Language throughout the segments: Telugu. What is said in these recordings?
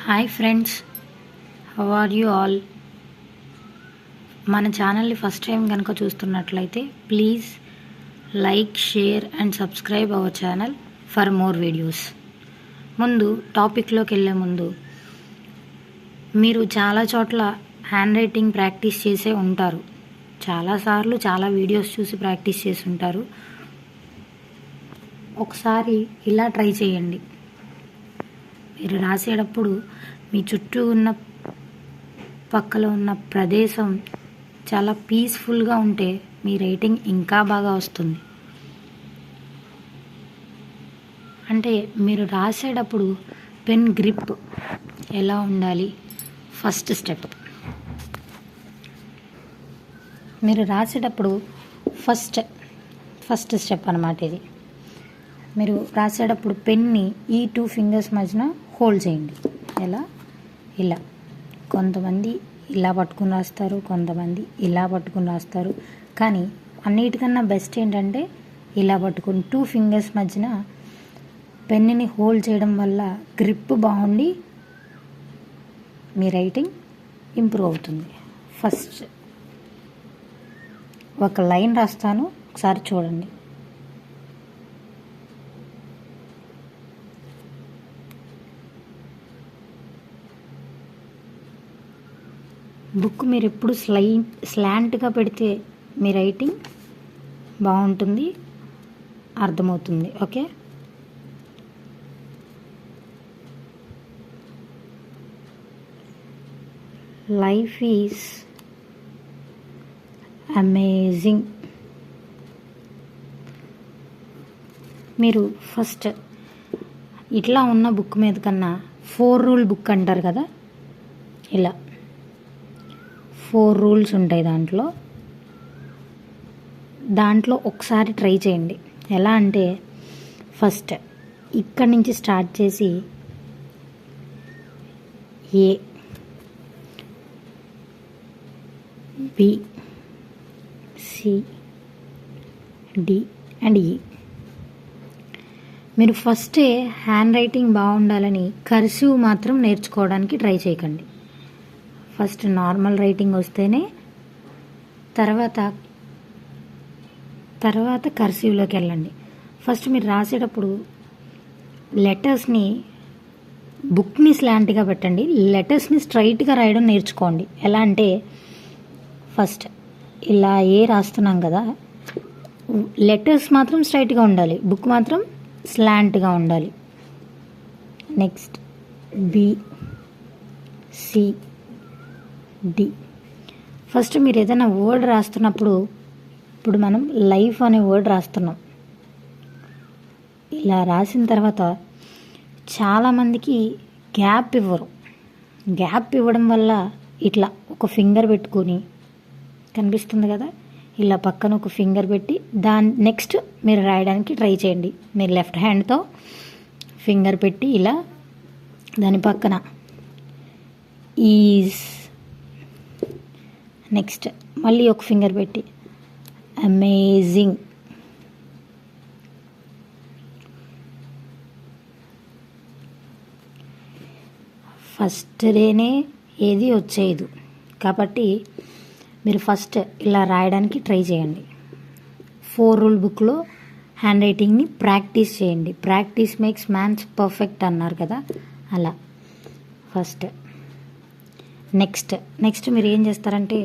Hi friends, how are you all? మన ఛానల్ని ఫస్ట్ టైం కనుక చూస్తున్నట్లయితే please like, share and subscribe our channel for more videos. ముందు టాపిక్లోకి వెళ్ళే ముందు, మీరు చాలా చోట్ల హ్యాండ్ రైటింగ్ ప్రాక్టీస్ చేసే ఉంటారు. చాలాసార్లు చాలా వీడియోస్ చూసి ప్రాక్టీస్ చేసి ఉంటారు. ఒకసారి ఇలా ట్రై చేయండి. మీరు రాసేటప్పుడు మీ చుట్టూ ఉన్న పక్కన ఉన్న ప్రదేశం చాలా పీస్ఫుల్గా ఉంటే మీ రైటింగ్ ఇంకా బాగా వస్తుంది. అంటే మీరు రాసేటప్పుడు పెన్ గ్రిప్ ఎలా ఉండాలి? ఫస్ట్ స్టెప్, మీరు రాసేటప్పుడు ఫస్ట్ స్టెప్ అన్నమాట ఇది. మీరు రాసేటప్పుడు పెన్ని ఈ 2 ఫింగర్స్ మధ్యన హోల్డ్ చేయండి. ఇలా కొంతమంది ఇలా పట్టుకుని రాస్తారు, కొంతమంది ఇలా పట్టుకుని రాస్తారు. కానీ అన్నిటికన్నా బెస్ట్ ఏంటంటే ఇలా పట్టుకుని 2 ఫింగర్స్ మధ్యన పెన్నుని హోల్డ్ చేయడం వల్ల గ్రిప్ బాగుండి మీ రైటింగ్ ఇంప్రూవ్ అవుతుంది. ఫస్ట్ ఒక లైన్ రాస్తాను, ఒకసారి చూడండి. బుక్ మీరు ఎప్పుడు స్లాంట్గా పెడితే మీ రైటింగ్ బాగుంటుంది, అర్థమవుతుంది. Okay, life is amazing. మీరు ఫస్ట్ ఇట్లా ఉన్న బుక్ మీద కన్నా 4 రూల్ బుక్ అంటారు కదా, ఇలా 4 రూల్స్ ఉంటాయి దాంట్లో ఒకసారి ట్రై చేయండి. ఎలా అంటే ఫస్ట్ ఇక్కడి నుంచి స్టార్ట్ చేసి ఏ, బి, సి, డి అండ్ ఈ. మీరు ఫస్టే హ్యాండ్ రైటింగ్ బాగుండాలని కర్సివ్ మాత్రం నేర్చుకోవడానికి ట్రై చేయకండి. ఫస్ట్ నార్మల్ రైటింగ్ వస్తేనే తర్వాత కర్సివ్లోకి వెళ్ళండి. ఫస్ట్ మీరు రాసేటప్పుడు లెటర్స్ని, బుక్ని స్లాంట్గా పెట్టండి, లెటర్స్ని స్ట్రైట్గా రాయడం నేర్చుకోండి. ఎలా అంటే ఫస్ట్ ఇలా ఏ రాస్తున్నాం కదా, లెటర్స్ మాత్రం స్ట్రైట్గా ఉండాలి, బుక్ మాత్రం స్లాంట్గా ఉండాలి. Next B, C, D. First మీరు ఏదైనా వర్డ్ రాస్తున్నప్పుడు, ఇప్పుడు మనం లైఫ్ అనే వర్డ్ రాస్తున్నాం, ఇలా రాసిన తర్వాత చాలామందికి గ్యాప్ ఇవ్వడం వల్ల ఇట్లా ఒక ఫింగర్ పెట్టుకొని, కనిపిస్తుంది కదా, ఇలా పక్కన ఒక ఫింగర్ పెట్టి నెక్స్ట్ మీరు రాయడానికి ట్రై చేయండి. మీరు లెఫ్ట్ హ్యాండ్తో ఫింగర్ పెట్టి ఇలా దాని పక్కన ఈజ్, నెక్స్ట్ మళ్ళీ ఒక ఫింగర్ పెట్టి అమేజింగ్, ఫస్ట్ డేనే ఏది వచ్చేది కాబట్టి మీరు ఫస్ట్ ఇలా రాయడానికి ట్రై చేయండి. 4 రూల్ బుక్లో హ్యాండ్ రైటింగ్ని ప్రాక్టీస్ చేయండి. ప్రాక్టీస్ మేక్స్ మ్యాన్స్ పర్ఫెక్ట్ అన్నారు కదా, అలా ఫస్ట్. నెక్స్ట్ మీరు ఏం చేస్తారంటే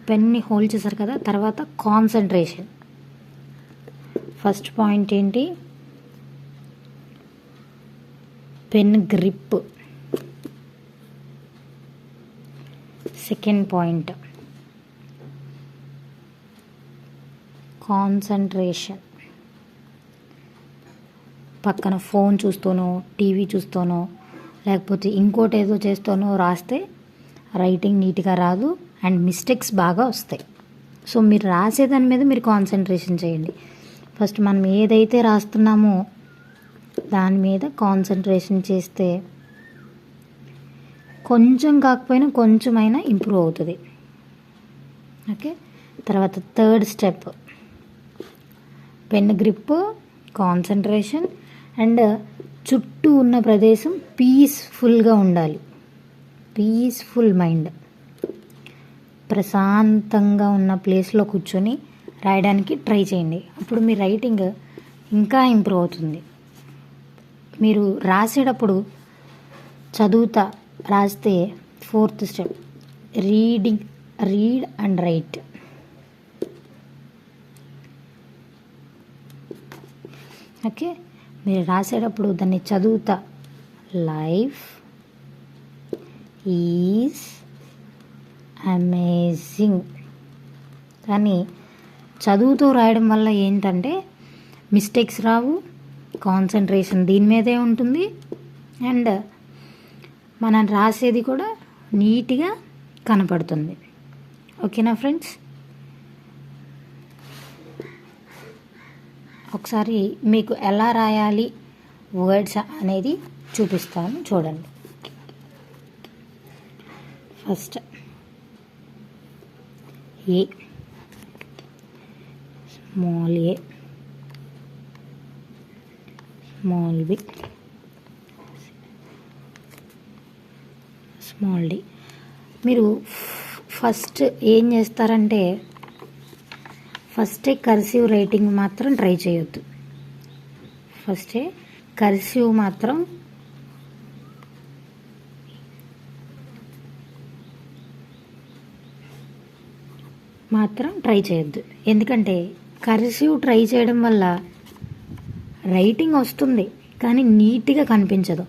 పెన్ని హోల్డ్ చేశారు కదా, తర్వాత కాన్సన్ట్రేషన్. ఫస్ట్ పాయింట్ ఏంటి? Pen grip. Second point concentration. పక్కన ఫోన్ చూస్తానో, టీవీ చూస్తానో, లేకపోతే ఇంకోటి ఏదో చేస్తానో రాస్తే రైటింగ్ నీట్గా రాదు అండ్ మిస్టేక్స్ బాగా వస్తాయి. సో మీరు రాసేదాని మీద మీరు కాన్సన్ట్రేషన్ చేయండి. ఫస్ట్ మనం ఏదైతే రాస్తున్నామో దాని మీద కాన్సన్ట్రేషన్ చేస్తే కొంచెం కాకపోయినా కొంచెమైనా ఇంప్రూవ్ అవుతుంది. ఓకే, తర్వాత third step pen grip, concentration and చుట్టూ ఉన్న ప్రదేశం పీస్ఫుల్గా ఉండాలి. పీస్ఫుల్ మైండ్, ప్రశాంతంగా ఉన్న ప్లేస్లో కూర్చొని రాయడానికి ట్రై చేయండి. అప్పుడు మీ రైటింగ్ ఇంకా ఇంప్రూవ్ అవుతుంది. మీరు రాసేటప్పుడు చదువుతా రాస్తే 4th step read and right. Okay, మీరు రాసేటప్పుడు దాన్ని చదువుతా లైఫ్ ఈజ్ అమేజింగ్ కానీ చదువుతూ రాయడం వల్ల ఏంటంటే మిస్టేక్స్ రావు, కాన్సన్ట్రేషన్ దీని మీదే ఉంటుంది, అండ్ మనం రాసేది కూడా నీట్గా కనపడుతుంది. ఓకేనా ఫ్రెండ్స్? ఒకసారి మీకు ఎలా రాయాలి వర్డ్స్ అనేది చూపిస్తాను, చూడండి. ఫస్ట్ ఏ, స్మాల్ ఏ, స్మాల్ బి, స్మాల్ డి. మీరు ఫస్ట్ ఏం చేస్తారంటే ఫస్టే కర్సివ్ రైటింగ్ మాత్రం ట్రై చేయొద్దు. ఫస్టే కర్సివ్ మాత్రం ట్రై చేయొద్దు. ఎందుకంటే కర్సివ్ ట్రై చేయడం వల్ల రైటింగ్ వస్తుంది కానీ నీట్గా కనిపించదు.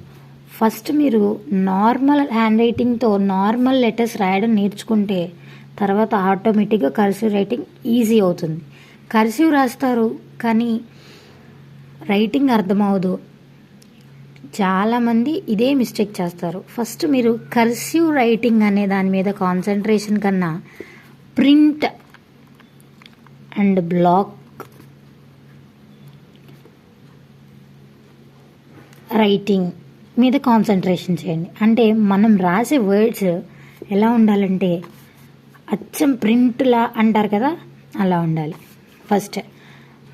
ఫస్ట్ మీరు నార్మల్ హ్యాండ్ రైటింగ్తో నార్మల్ లెటర్స్ రాయడం నేర్చుకుంటే తర్వాత ఆటోమేటిక్గా కర్సివ్ రైటింగ్ ఈజీ అవుతుంది. కర్సివ్ రాస్తారు కానీ రైటింగ్ అర్థమవదు. చాలామంది ఇదే మిస్టేక్ చేస్తారు. ఫస్ట్ మీరు కర్సివ్ రైటింగ్ అనే దాని మీద కాన్సన్ట్రేషన్ కన్నా ప్రింట్ అండ్ బ్లాక్ రైటింగ్ మీద కాన్సన్ట్రేషన్ చేయండి. అంటే మనం రాసే వర్డ్స్ ఎలా ఉండాలంటే అచ్చం ప్రింట్లా అంటారు కదా, అలా ఉండాలి. ఫస్ట్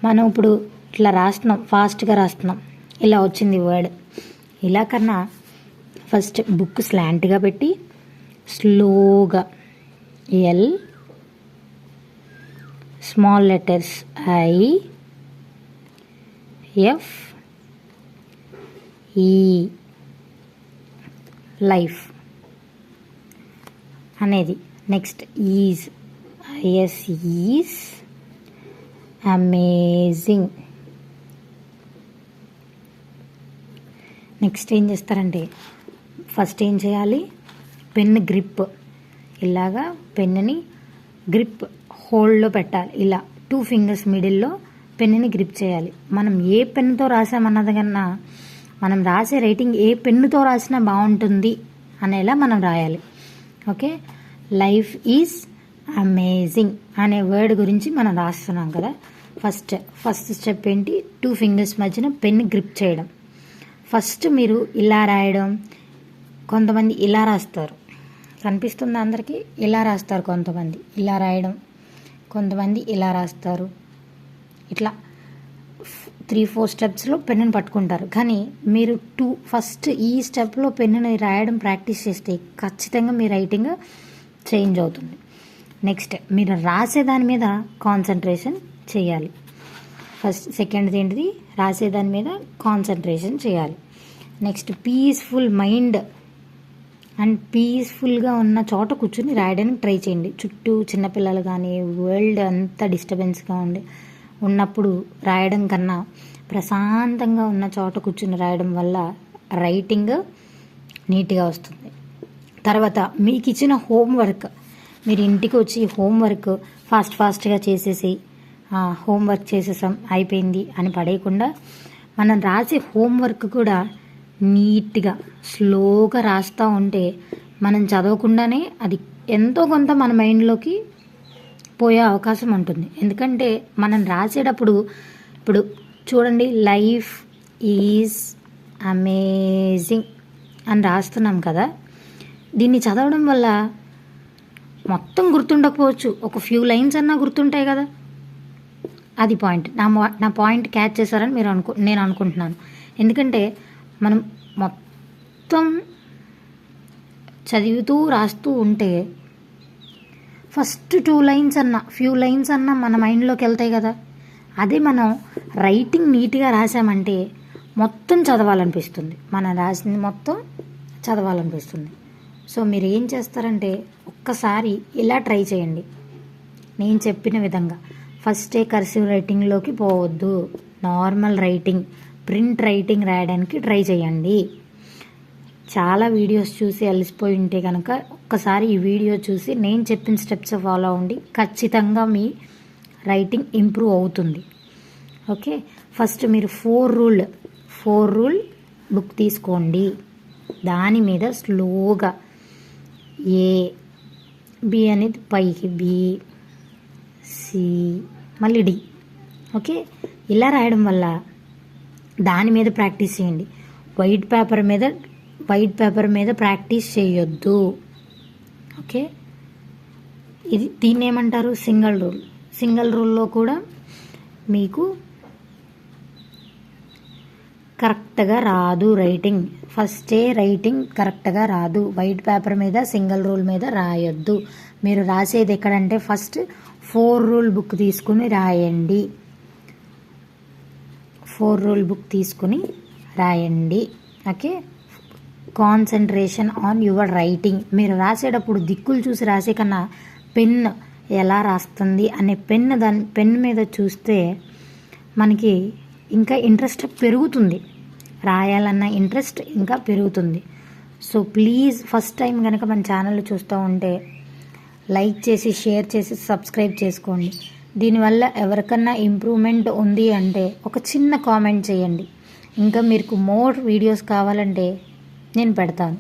మనం ఇప్పుడు ఇట్లా రాస్తున్నాం, ఫాస్ట్గా రాస్తున్నాం, ఇలా వచ్చింది వర్డ్. ఇలా కన్నా ఫస్ట్ బుక్ స్లాంట్గా పెట్టి స్లోగా L, small letters I, F, ఈ, లైఫ్ అనేది. Next is, is is amazing. Next ఏం చేస్తారంటే ఫస్ట్ ఏం చేయాలి, పెన్ గ్రిప్, ఇలాగా పెన్నుని గ్రిప్ హోల్డ్లో పెట్టాలి. ఇలా 2 ఫింగర్స్ మిడిల్లో పెన్నుని గ్రిప్ చేయాలి. మనం ఏ పెన్నుతో రాసామన్నది కన్నా మనం రాసే రైటింగ్ ఏ పెన్నుతో రాసినా బాగుంటుంది అనేలా మనం రాయాలి. ఓకే, లైఫ్ ఈజ్ అమేజింగ్ అనే వర్డ్ గురించి మనం రాస్తున్నాం కదా. ఫస్ట్ స్టెప్ ఏంటి, 2 ఫింగర్స్ మధ్యన పెన్ గ్రిప్ చేయడం. ఫస్ట్ మీరు ఇలా రాయడం, కొంతమంది ఇలా రాస్తారు, కనిపిస్తుంది అందరికీ, ఇలా రాస్తారు. కొంతమంది ఇలా రాయడం, కొంతమంది ఇలా రాస్తారు. ఇట్లా 3-4 స్టెప్స్లో పెన్నుని పట్టుకుంటారు. కానీ మీరు ఫస్ట్ ఈ స్టెప్లో పెన్నుని రాయడం ప్రాక్టీస్ చేస్తే ఖచ్చితంగా మీ రైటింగ్ చేంజ్ అవుతుంది. నెక్స్ట్ మీరు రాసేదాని మీద కాన్సన్ట్రేషన్ చేయాలి. సెకండ్ది ఏంటిది, రాసేదాని మీద కాన్సన్ట్రేషన్ చేయాలి. నెక్స్ట్ పీస్ఫుల్ మైండ్ అండ్ పీస్ఫుల్గా ఉన్న చోట కూర్చుని రాయడానికి ట్రై చేయండి. చుట్టూ చిన్నపిల్లలు కానీ వరల్డ్ అంతా డిస్టర్బెన్స్గా ఉన్నప్పుడు రాయడం కన్నా ప్రశాంతంగా ఉన్న చోట కూర్చుని రాయడం వల్ల రైటింగ్ నీట్గా వస్తుంది. తర్వాత మీకు ఇచ్చిన హోంవర్క్, మీరు ఇంటికి వచ్చి హోంవర్క్ ఫాస్ట్గా చేసేసి హోంవర్క్ చేసేసాం అయిపోయింది అని పడేయకుండా మనం రాసే హోంవర్క్ కూడా నీట్గా స్లోగా రాస్తూ ఉంటే మనం చదవకుండానే అది ఎంతో కొంత మన మైండ్లోకి పోయే అవకాశం ఉంటుంది. ఎందుకంటే మనం రాసేటప్పుడు ఇప్పుడు చూడండి, లైఫ్ ఈజ్ అమేజింగ్ అని రాస్తున్నాం కదా, దీన్ని చదవడం వల్ల మొత్తం గుర్తుండకపోవచ్చు, ఒక ఫ్యూ లైన్స్ అన్నా గుర్తుంటాయి కదా. అది పాయింట్. నా పాయింట్ క్యాచ్ చేశారని నేను అనుకుంటున్నాను. ఎందుకంటే మనం మొత్తం చదువుతూ రాస్తూ ఉంటే ఫస్ట్ 2 లైన్స్ అన్నా ఫ్యూ లైన్స్ అన్నా మన మైండ్లోకి వెళ్తాయి కదా. అదే మనం రైటింగ్ నీట్గా రాసామంటే మొత్తం చదవాలనిపిస్తుంది, మనం రాసింది మొత్తం చదవాలనిపిస్తుంది. సో మీరు ఏం చేస్తారంటే ఒక్కసారి ఇలా ట్రై చేయండి, నేను చెప్పిన విధంగా. ఫస్టే కర్సివ్ రైటింగ్లోకి పోవద్దు, నార్మల్ రైటింగ్, ప్రింట్ రైటింగ్ రాయడానికి ట్రై చేయండి. చాలా వీడియోస్ చూసి అలసిపోయి ఉంటే కనుక ఒక్కసారి ఈ వీడియో చూసి నేను చెప్పిన స్టెప్స్ ఫాలో అవ్వండి, ఖచ్చితంగా మీ రైటింగ్ ఇంప్రూవ్ అవుతుంది. ఓకే, ఫస్ట్ మీరు 4 రూల్ బుక్ తీసుకోండి. దాని మీద స్లోగా ఏ బి అనేది పైకి, బి సి మళ్ళీ డి. ఓకే, ఇలా రాయడం వల్ల దాని మీద ప్రాక్టీస్ చేయండి. వైట్ పేపర్ మీద ప్రాక్టీస్ చేయొద్దు. ఓకే, దీన్ని ఏమంటారు, సింగిల్ రూల్లో కూడా మీకు కరెక్ట్గా రాదు రైటింగ్. ఫస్టే రైటింగ్ కరెక్ట్గా రాదు. వైట్ పేపర్ మీద సింగిల్ రూల్ మీద రాయొద్దు. మీరు రాసేది ఎక్కడంటే ఫస్ట్ 4 రూల్ బుక్ తీసుకుని రాయండి. 4 రూల్ బుక్ తీసుకుని రాయండి. Okay, concentration on your writing. మీరు రాసేటప్పుడు దిక్కులు చూసి రాసే కన్నా పెన్ ఎలా రాస్తుంది అనే పెన్ మీద చూస్తే మనకి ఇంకా ఇంట్రెస్ట్ పెరుగుతుంది, రాయాలన్న ఇంట్రెస్ట్ ఇంకా పెరుగుతుంది. సో ప్లీజ్ ఫస్ట్ టైం కనుక మన ఛానల్ చూస్తూ ఉంటే లైక్ చేసి, షేర్ చేసి, సబ్స్క్రైబ్ చేసుకోండి. దీనివల్ల ఎవరికన్నా ఇంప్రూవ్మెంట్ ఉంది అంటే ఒక చిన్న కామెంట్ చేయండి. ఇంకా మీకు మోర్ వీడియోస్ కావాలంటే నేను పెడతాను.